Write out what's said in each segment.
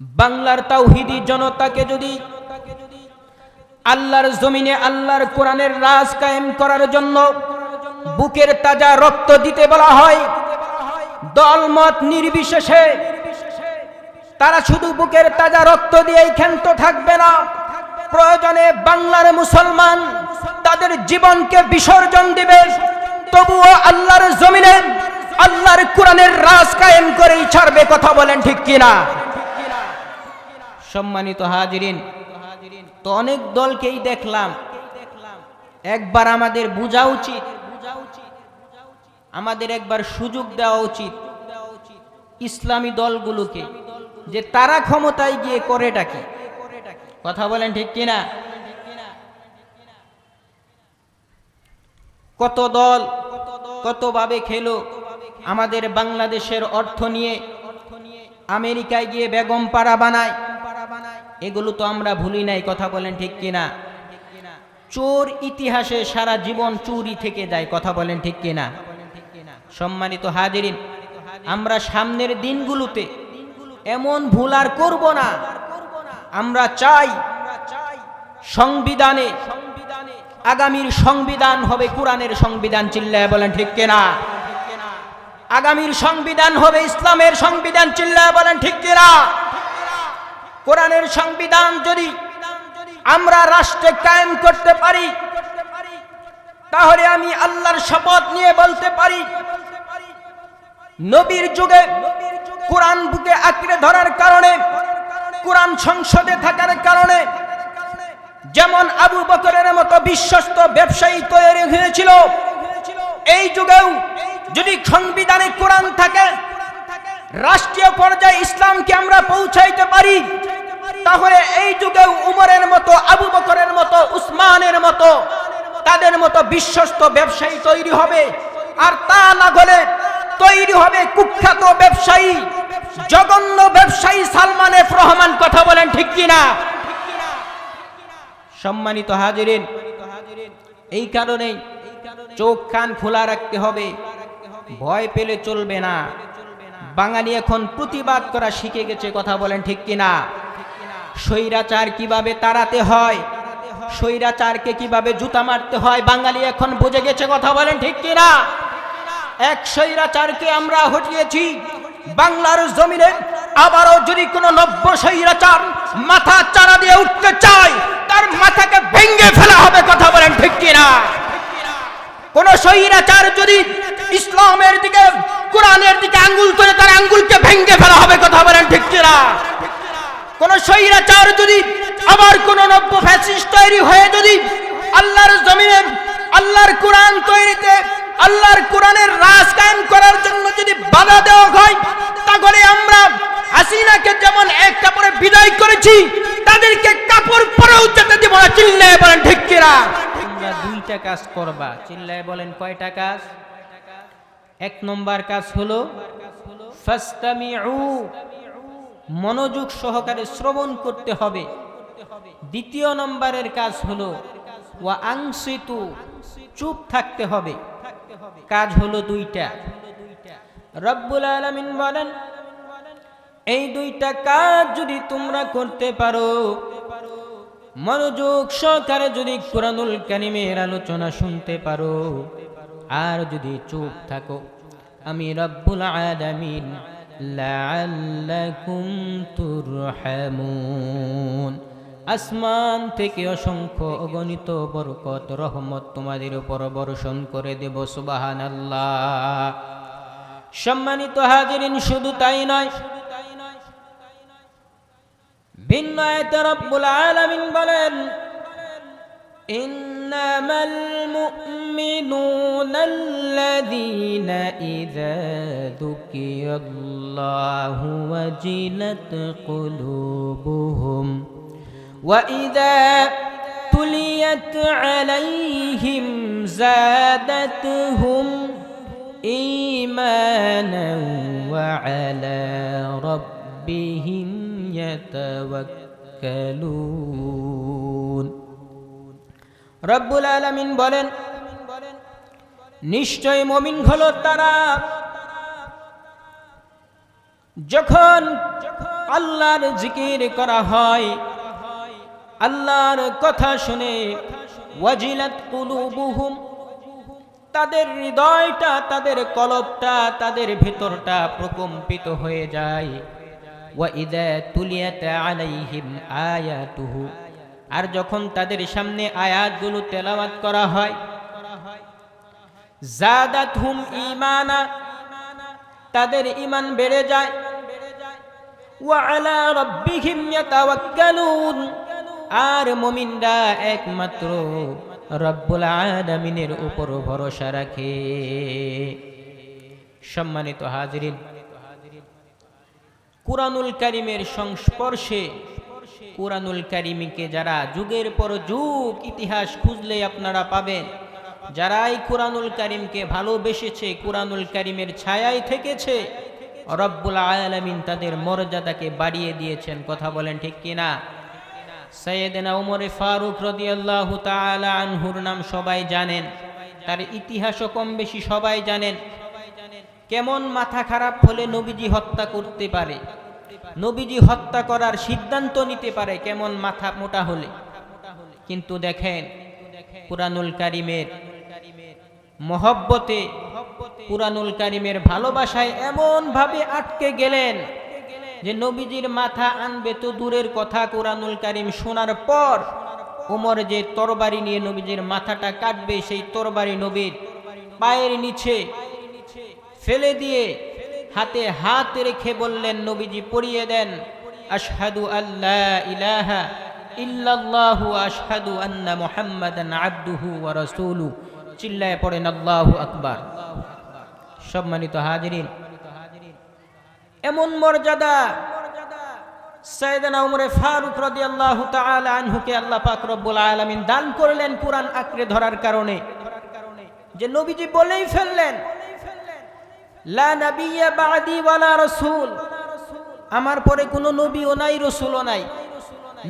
বাংলার তাওহীদি জনতাকে যদি আল্লাহর জমিনে আল্লাহর কোরআনের রাজ কায়েম করার জন্য বুকের তাজা রক্ত দিতে বলা হয়, দলমত নির্বিশেষে তারা শুধু বুকের তাজা রক্ত দিয়েই ক্ষান্ত থাকবে না, প্রয়োজনে বাংলার মুসলমান তাদের জীবনকে বিসর্জন দিবে, তবুও আল্লাহর জমিনে আল্লাহর কোরআনের রাজ কায়েম করেই ছাড়বে। কথা বলেন ঠিক কিনা? সম্মানিত হাজিরিন, তো অনেক দলকেই দেখলাম, একবার আমাদের বোঝা উচিত, আমাদের একবার সুযোগ দেওয়া উচিত ইসলামী দলগুলোকে, যে তারা ক্ষমতায় গিয়ে করেটা কি। কথা বলেন ঠিক কিনা? কত দল কতভাবে খেলো আমাদের বাংলাদেশের অর্থ নিয়ে, আমেরিকায় গিয়ে বেগম পাড়া বানায়, এগুলো তো আমরা ভুলি নাই। কথা বলেন ঠিক কিনা? চোর ইতিহাসে সারা জীবন চুরি থেকে যায়। কথা বলেন ঠিক কিনা? সম্মানিত হাজিরিন, আমরা সামনের দিনগুলোতে এমন ভুল আর করব না। আমরা চাই সংবিধানে, আগামীর সংবিধান হবে কোরআনের সংবিধান। চিল্লায় বলেন ঠিক কিনা? আগামীর সংবিধান হবে ইসলামের সংবিধান। চিল্লায় বলেন ঠিক কিনা? কোরআনের সংবিধান যদি আমরা রাষ্ট্রে কায়েম করতে পারি, তাহলে আমি আল্লাহর শপথ নিয়ে বলতে পারি, নবীর যুগে কোরআন বুকে আঁকড়ে ধরার কারণে, কোরআন সংসদে থাকার কারণে যেমন আবু বকরের মতো বিশ্বস্ত ব্যবসায়ী তৈরি হয়েছিল, এই যুগেও যদি সংবিধানে কোরআন থাকে, রাষ্ট্রীয় পর্যায়ে ইসলামকে আমরা পৌঁছাইতে পারি, তাহলে এই যুগেও উমরের মতো, আবু বকরের মতো, উসমানের মতো, তাদের মতো বিশ্বস্ত ব্যবসায়ী তৈরি হবে। আর তা না হলে তৈরি হবে কুখ্যাত ব্যবসায়ী, জঘন্য ব্যবসায়ী সালমান এফ রহমান। কথা বলেন ঠিক কিনা? সম্মানিত হাজিরিন, এই কারণেই চোখ কান খোলা রাখতে হবে, ভয় পেলে চলবে না। বাঙালি এখন প্রতিবাদ করা শিখে গেছে। কথা বলেন ঠিক কিনা? স্বৈরাচার কিভাবে তাড়াতে হয়, স্বৈরাচারকে কিভাবে জুতা মারতে হয়, বাঙালি এখন বুঝে গেছে। কথা বলেন ঠিক কিনা? এক স্বৈরাচারকে আমরা হটিয়েছি বাংলার জমিনে, আবারও যদি কোনো নব্য স্বৈরাচার মাথা চারা দিয়ে উঠতে চায়, তার মাথাকে ভেঙে ফেলা হবে। কথা বলেন ঠিক কিনা? কোন স্বৈরাচার যদি ইসলামের দিকে, কোরআনের দিকে আঙ্গুল তোলে, তার আঙ্গুলকে ভেঙে ফেলা হবে। কথা বলেন ঠিক কিনা? কোন স্বৈরাচার যদি আবার কোন নব্য ফ্যাসিস্ট তৈরি হয়ে যদি আল্লাহর জমিনে আল্লাহর কোরআন তৈরিতে, আল্লাহর কোরআনের রাজ কায়েম করার জন্য যদি বাধা দেওয়া হয়, তাহলে আমরা হাসিনাকে যেমন এক কাপড়ে বিদায় করেছি, তাদেরকে কাপড় পরেও যেতে দেব না। চিল্লায় বলেন ঠিক কিনা? তোমরা দুইটা কাজ করবা। চিল্লায় বলেন কয়টা কাজ? এক নম্বর কাজ হলো ফাসতামিউ, মনোযোগ সহকারে শ্রবণ করতে হবে। দ্বিতীয় নম্বরের কাজ হলো ওয়া আনসিতু, চুপ থাকতে হবে। কাজ হলো দুইটা। রব্বুল আলামিন বলেন, এই দুইটা কাজ যদি তোমরা করতে পারো, মনোযোগ সহকারে যদি কুরআনুল কারীমের আলোচনা শুনতে পারো, আর যদি চুপ থাকো, আমি রব্বুল আলামিন লাআল্লাকুম তুরহামুন, আসমান থেকে অসংখ্য অগণিত বরকত রহমত তোমাদের উপর বর্ষণ করে দেব। সুবহানাল্লাহ। সম্মানিত হাজিরিন, শুধু তাই নয়, ভিন্ন আয়াতে রব্বুল আলামিন বলেন, ইন্নামাল মুমিনুনা আল্লাযীনা ইযা যুকিরাল্লাহু ওয়াজিলাত কুলুবুহুম ওয়া ইযা তুলিয়াত আলাইহিম যাদাতুহুম ঈমানান ওয়া আলা রাব্বিহিম ইয়াতাওয়াক্কালুন। রব্বুল আলামিন বলেন, নিশ্চয় মুমিন হলো তারা যখন আল্লাহর জিকির করা হয়, আল্লাহর কথা শুনে ওয়াজিলাত কুলুবুহুম, তাদের হৃদয়টা, তাদের কলবটা, তাদের ভিতরটা প্রকম্পিত হয়ে যায়। ওয়া ইযা তুলিয়াত আলাইহিম আয়াতুহু, আর যখন তাদের সামনে আয়াতগুলো তেলাওয়াত করা হয়, জাদাতহুম ঈমানা, তাদের ঈমান বেড়ে যায়। ওয়া আলা রাব্বিহিম ইয়াতাওয়াক্কালুন, আর মুমিনরা একমাত্র রব্বুল আলামিনের উপর ভরসা রাখে। সম্মানিত হাজিরিন, কুরআনুল কারীমের সংস্পর্শে, কুরআনুল কারীমকে যারা যুগের পর যুগ ইতিহাস খুঁজলে আপনারা পাবেন, যারা এই কুরআনুল কারীমকে ভালোবেসেছে, কুরআনুল কারীমের ছায়ায় থেকেছে, রব্বুল আলামিন তাদের মর্যাদাকে বাড়িয়ে দিয়েছেন। কথা বলেন ঠিক কিনা? সাইয়েদনা ওমর ফারুক রাদিয়াল্লাহু তাআলা আনহুর নাম সবাই জানেন, তার ইতিহাসও কম বেশি সবাই জানেন। কেমন মাথা খারাপ হলে নবীজি হত্যা করতে পারে, নবীজি হত্যা করার সিদ্ধান্ত নিতে পারে, কেমন মাথা মোটা হলে। কিন্তু দেখেন কুরআনুল কারীমের মহব্বতে, কুরআনুল কারীমের ভালোবাসায় এমন ভাবে আটকে গেলেন যে নবীজির মাথা আনবে তো দূরের কথা, কুরআনুল কারীম শোনার পর ওমর যে তরবারি নিয়ে নবীজির মাথাটা কাটবে, সেই তরবারি নবীর পায়ের নিচে ফেলে দিয়ে হাতে হাত রেখে বললেন, নবীজি পড়িয়ে দেন, আশহাদু আল্লা ইলাহা ইল্লাল্লাহু আশহাদু আন্না মুহাম্মাদান আবদুহু ওয়া রাসূলুহু। চিল্লায়ে পড়েন আল্লাহু আকবার। সম্মানিত হাজিরিন, এমন মর্যাদা সাইয়েদনা ওমর ফারুক রাদিয়াল্লাহু তাআলা আনহুকে আল্লাহ পাক রব্বুল আলামিন দান করলেন কুরআন আঁকড়ে ধরার কারণে, যে নবীজি বলেই ফেললেন, লা নাবিয়্যা বা'দি ওয়ালা রাসূল, আমার পরে কোনো নবীও নাই, রাসূলও নাই।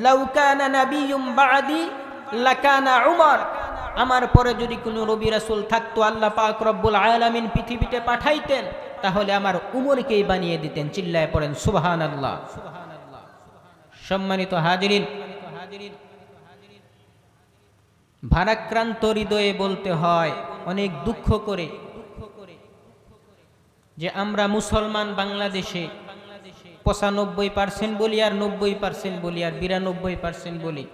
লাউ কানা নাবিয়্যুম বা'দি লাকানা উমর, আমার পরে যদি কোনো নবী রাসূল থাকতো, আল্লাহ পাক রব্বুল আলামিন পৃথিবীতে পাঠাইতেন, তাহলে আমার উমরকেই বানিয়ে দিতেন। চিল্লায়ে পড়েন সুবহানাল্লাহ। সম্মানিত হাজিরিন, ভারাক্রান্ত হৃদয়ে বলতে হয়, অনেক দুঃখ করে, যে আমরা মুসলমান বাংলাদেশে 95% বলি, আর 90% বলি, আর 92% বলি।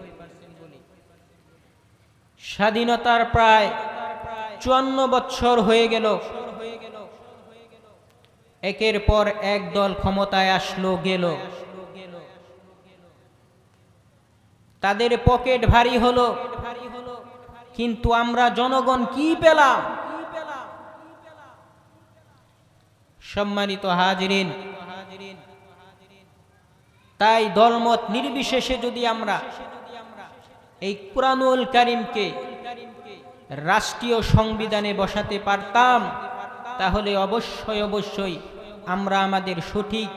স্বাধীনতার প্রায় 54 বছর হয়ে গেল, একের পর এক দল ক্ষমতায় আসলো গেল, তাদের পকেট ভারী হলো, কিন্তু আমরা জনগণ কি পেলাম? সম্মানিত হাজিরিন, তাই দলমত নির্বিশেষে যদি আমরা এই কুরআনুল কারীমকে রাষ্ট্রীয় সংবিধানে বসাতে পারতাম, তাহলে অবশ্যই অবশ্যই আমরা আমাদের সঠিক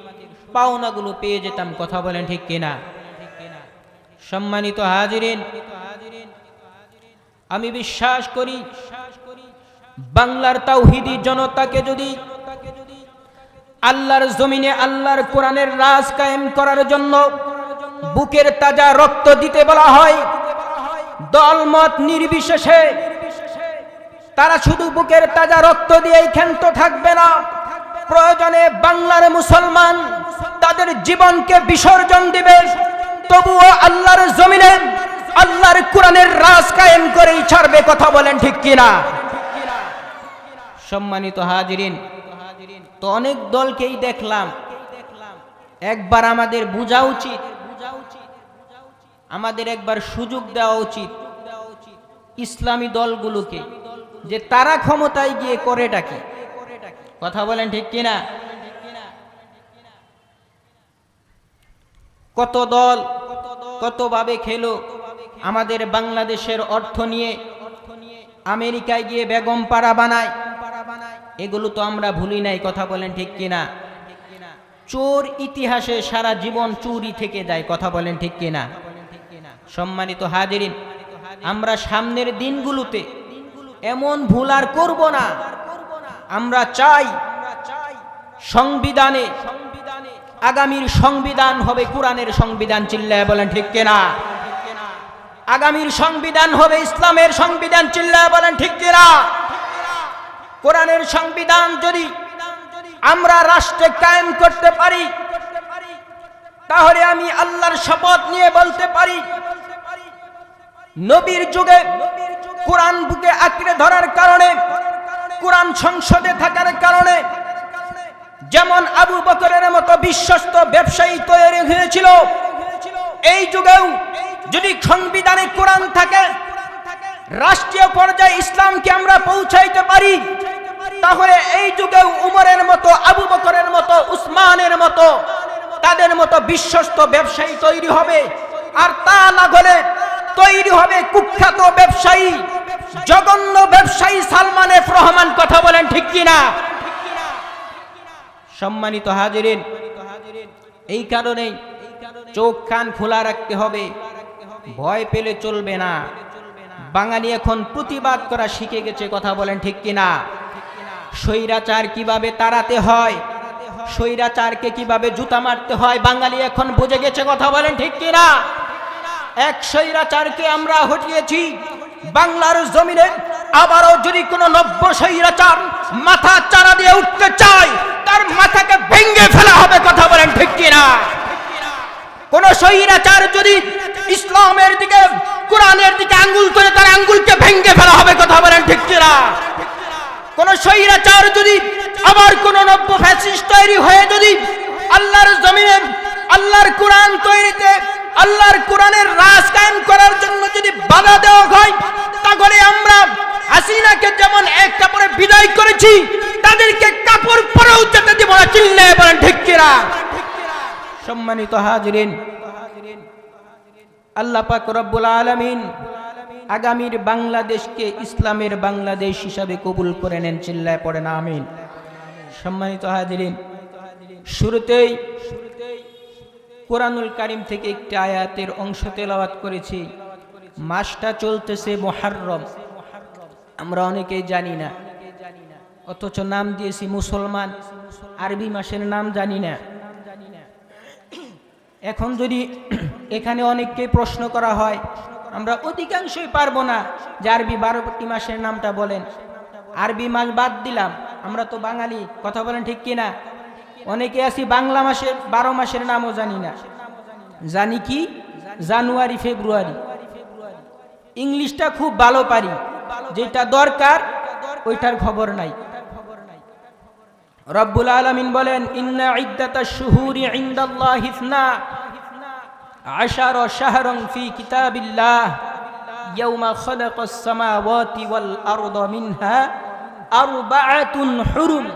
পাওনাগুলো পেয়ে যেতাম। কথা বলেন ঠিক কিনা? সম্মানিত হাজিরিন, আমি বিশ্বাস করি বাংলার তাওহীদি জনতাকে যদি আল্লাহর জমিনে আল্লাহর কোরআনের রাজ কায়েম করার জন্য বুকের তাজা রক্ত দিতে বলা হয়, দলমত নির্বিশেষে তারা শুধু বুকের তাজা রক্ত দিয়েই ক্ষান্ত থাকবে না, প্রয়োজনে বাংলার মুসলমান তাদের জীবনকে বিসর্জন দিবে, তবুও আল্লাহর জমিনে আল্লাহর কোরআনের রাজ কায়েম করেই ছাড়বে। কথা বলেন ঠিক কিনা? সম্মানিত হাজিরিন, তো অনেক দলকেই দেখলাম, একবার আমাদের বোঝা উচিত, আমাদের একবার সুযোগ দেওয়া উচিত ইসলামী দলগুলোকে, যে তারা ক্ষমতায় গিয়ে করেটা কি। কথা বলেন ঠিক কিনা? কত দল কতভাবে খেলো, আমাদের বাংলাদেশের অর্থ নিয়ে আমেরিকায় গিয়ে বেগম পাড়া বানায়, এগুলো তো আমরা ভুলি নাই। কথা বলেন ঠিক কিনা? চোর ইতিহাসে সারা জীবন চুরি থেকে যায়। কথা বলেন ঠিক কিনা? সম্মানিত হাজিরিন, আমরা সামনের দিনগুলোতে এমন ভুল আর করব না। আমরা চাই সংবিধানে আগামীর সংবিধান হবে কোরআনের সংবিধান, চিল্লায় বলেন ঠিক কিনা? আগামীর সংবিধান হবে ইসলামের সংবিধান, চিল্লায় বলেন ঠিক কিনা? কোরআনের সংবিধান যদি আমরা রাষ্ট্রে কায়েম করতে পারি, তাহলে আমি আল্লাহর শপথ নিয়ে বলতে পারি, নবীর যুগে কোরআন বুকে আঁকড়ে ধরার কারণে, কোরআন সংসদে থাকার কারণে যেমন আবু বকরের মতো বিশ্বস্ত ব্যবসায়ী তৈরি হয়েছিল, এই যুগেও যদি সংবিধানে কোরআন থাকে, রাষ্ট্রীয় পর্যায়ে ইসলামকে আমরা পৌঁছাইতে পারি, তাহলে এই যুগেও উমরের মতো, আবু বকরের মতো, উসমানের মতো, তাদের মতো বিশ্বস্ত ব্যবসায়ী তৈরি হবে। আর তা না হলে তৈরি হবে কুখ্যাত ব্যবসায়ী, জঘন্য ব্যবসায়ী সালমান এফ রহমান। কথা বলেন ঠিক কিনা? সম্মানিত হাজিরিন, এই কারণেই চোখ কান খোলা রাখতে হবে, ভয় পেলে চলবে না। বাঙালি এখন প্রতিবাদ করা শিখে গেছে। কথা বলেন ঠিক কিনা? স্বৈরাচার কিভাবে তাড়াতে হয়, স্বৈরাচারকে কিভাবে জুতা মারতে হয়, বাঙালি এখন বুঝে গেছে। কথা বলেন ঠিক কিনা? এক স্বৈরাচারকে আমরা হটিয়েছি বাংলার জমিনে, আবারও যদি কোনো নব্য স্বৈরাচার মাথা চারা দিয়ে উঠতে চায়, তার মাথাকে ভেঙে ফেলা হবে। কথা বলেন ঠিক কিনা? কোন স্বৈরাচার যদি ইসলামের দিকে, কোরআনের দিকে আঙ্গুল তোলে, তার আঙ্গুলকে ভেঙে ফেলা হবে। কথা বলেন ঠিক কিনা? কোন স্বৈরাচার যদি আবার কোন নব্য ফ্যাসিস্ট তৈরি হয়ে যদি আল্লাহর জমিনে আল্লাহর কোরআন তৈরিতে, আল্লাহর কোরআনের রাজ কায়েম করার জন্য যদি বাধা দেওয়া হয়, তাহলে আমরা হাসিনাকে যেমন এক কাপড়ে বিদায় করেছি, তাদেরকে কাপড় পরেও যেতে দিব না। চিল্লায় বলেন ঠিক কিনা? সম্মানিত হাজিরিন, আল্লাহ পাক রব্বুল আলামিন আগামীর বাংলাদেশকে ইসলামের বাংলাদেশ হিসাবে কবুল করে নেন। চিল্লায় পড়েন আমিন। সম্মানিত হাজিরিন, শুরুতেই কোরআনুল কারীম থেকে একটি আয়াতের অংশ তেলাওয়াত করেছি। মাসটা চলতেছে মুহররম, আমরা অনেকেই জানি না, অথচ নাম দিয়েছি মুসলমান। আরবি মাসের নাম জানি না। এখন যদি এখানে অনেককে প্রশ্ন করা হয়, আমরা অধিকাংশই পারবো না যে আরবি 12টি মাসের নামটা বলেন। আরবি মাস বাদ দিলাম, আমরা তো বাঙালি। কথা বলেন ঠিক কিনা? অনেকে আছি বাংলা মাসের 12 মাসের নামও জানি না। জানি কি? জানুয়ারি, ফেব্রুয়ারি। ইংলিশটা খুব ভালো পারি, যেটা দরকার ওইটার খবর নাই। রব্বুল আলামিন বলেন, ইন্না ইদ্দাতাশ শুহুরি ইনদাল্লাহি 12 শাহরান ফি কিতাবিল্লাহ ইয়াওমা খালাকাস সামাওয়াতি ওয়াল আরদা মিনহা আরবাআতুন হুরুম।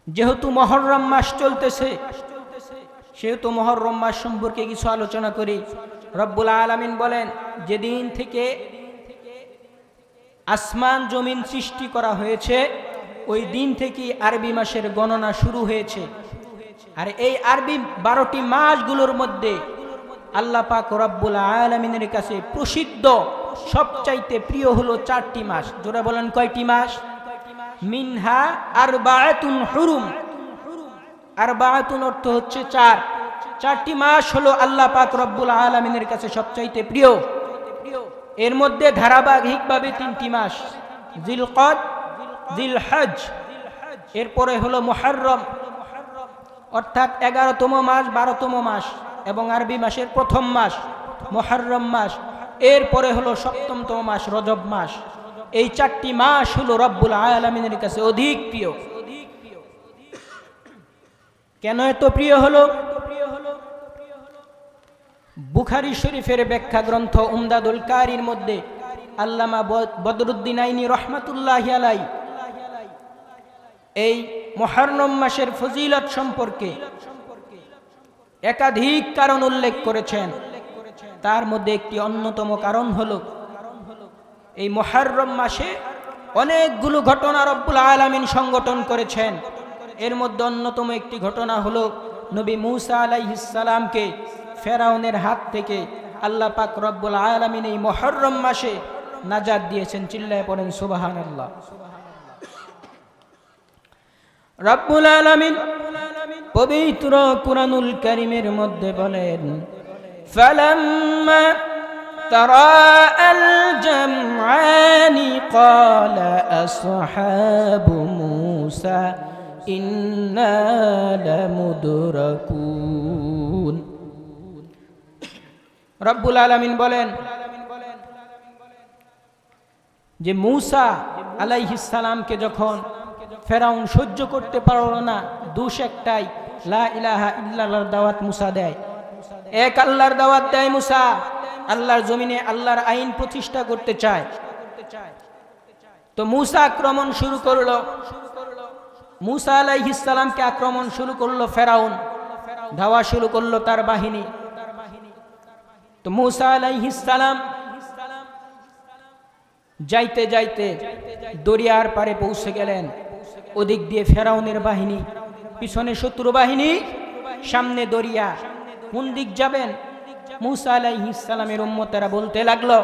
যেহেতু মুহররম মাস চলতেছে, সেহেতু মুহররম মাস সম্পর্কে কিছু আলোচনা করি। রব্বুল আলামিন বলেন, যেদিন থেকে আসমান জমিন সৃষ্টি করা হয়েছে, ওই দিন থেকে আরবি মাসের গণনা শুরু হয়েছে। আর এই আরবি 12টি মাসগুলোর মধ্যে আল্লাহ পাক রব্বুল আলামিনের কাছে প্রসিদ্ধ, সবচাইতে প্রিয় হলো 4টি মাস। জোরে বলেন, কয়টি মাস? মিনহা আরবাআতুন হুরুম। আরবাআতুন অর্থ হচ্ছে 4। 4টি মাস হলো আল্লাহ পাক রব্বুল আলামিনের কাছে সবচাইতে প্রিয়। এর মধ্যে ধারাবাহিকভাবে 3টি মাস, জিলকদ, জিলহজ, এরপরে হলো মুহররম, অর্থাৎ 11তম মাস, 12তম মাস এবং আরবি মাসের প্রথম মাস মুহররম মাস। এরপরে হলো 7তম মাস রজব মাস। এই 4টি মাস হলো রব্বুল আলামিনের কাছে অধিক প্রিয়। কেন এত প্রিয় হলো? বুখারী শরীফের ব্যাখ্যা গ্রন্থ উমদাদুল কারীর মধ্যে আল্লামা বদরুদ্দিন আইনি রহমাতুল্লাহি আলাইহি এই মুহররম মাসের ফজিলত সম্পর্কে একাধিক কারণ উল্লেখ করেছেন। তার মধ্যে একটি অন্যতম কারণ হলো, এই মুহররম মাসে অনেকগুলো ঘটনা রব্বুল আলামিন সংগঠন করেছেন। এর মধ্যে অন্যতম একটি ঘটনা হলো নবী মূসা আলাইহিস সালামকে ফেরাউনের হাত থেকে আল্লাহ পাক রব্বুল আলামিন এই মুহররম মাসে নাজাত দিয়েছেন। চিল্লায় পড়েন সুবহানাল্লাহ। রব্বুল আলামিন পবিত্র কুরআনুল কারীমের মধ্যে বলেন, ফালাম্মা তারাআল জামআনি ক্বালা আসহাবু মূসা ইন্না লামুদরাকুন। রব্বুল আলামিন বলেন যে মূসা আলাইহিস সালামকে যখন ফেরাউন সহ্য করতে পারল না, দোষ একটাই, লা ইলাহা ইল্লাল্লাহর দাওয়াত মূসা দেয়, এক আল্লাহর দাওয়াত দেয় মূসা, আল্লাহর জমিনে আল্লাহর আইন প্রতিষ্ঠা করতে চায়। তো মূসা আক্রমণ শুরু করলো, মূসা আলাইহিস সালামকে আক্রমণ শুরু করলো ফেরাউন, ধাওয়া শুরু করলো তার বাহিনী। তো মূসা আলাইহিস সালাম যাইতে যাইতে দরিয়ার পারে পৌঁছে গেলেন। ওদিক দিয়ে ফেরাউনের বাহিনী, পিছনে শত্রু বাহিনী, সামনে দরিয়া, কোন দিক যাবেন? মূসা আলাইহিস সালামের উম্মতেরা বলতে লাগলো,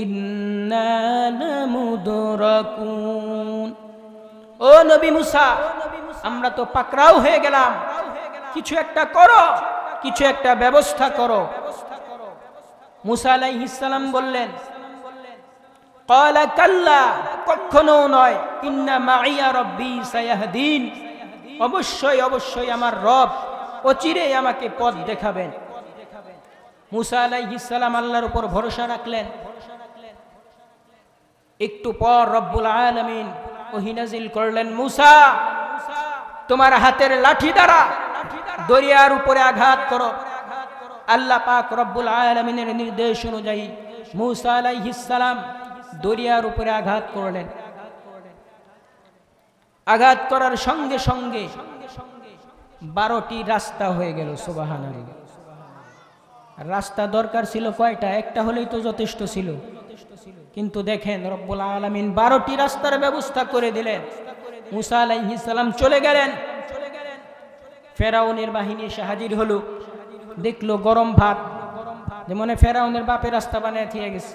ইন্না লামুদরাকুন, ও নবী মূসা, আমরা তো পাকড়াও হয়ে গেলাম, কিছু একটা করো, কিছু একটা ব্যবস্থা করো। মূসা আলাইহিস সালাম বললেন, ক্বালা কাল্লা, কখনো নয়, ইন্না মাইয়া রাব্বি সায়াহদিন, অবশ্যই অবশ্যই আমার রব অচিরেই আমাকে পথ দেখাবেন। মূসা আলাইহিস সালাম আল্লাহর উপর ভরসা রাখলেন। একটু পর রব্বুল আলামিন ওহী নাযিল করলেন, মূসা, তোমার হাতের লাঠি দ্বারা দরিয়ার উপরে আঘাত করো। আল্লাহ পাক রব্বুল আলামিনের নির্দেশ অনুযায়ী মূসা আলাইহিস সালাম দরিয়ার উপরে আঘাত করলেন। আঘাত করার সঙ্গে সঙ্গে 12টি রাস্তা হয়ে গেল। সুবহানাল্লাহ। রাস্তা দরকার ছিল কয়টা? একটা হলেই তো যথেষ্ট ছিল, কিন্তু দেখেন রব্বুল আলামিন 12টি রাস্তার ব্যবস্থা করে দিলেন। মূসা আলাইহিস সালাম চলে গেলেন, ফেরাউনের বাহিনী এসে হাজির হলো, দেখলো গরম ভাত, যেমন ফেরাউনের বাপে রাস্তা বানিয়ে দিয়ে গেছে।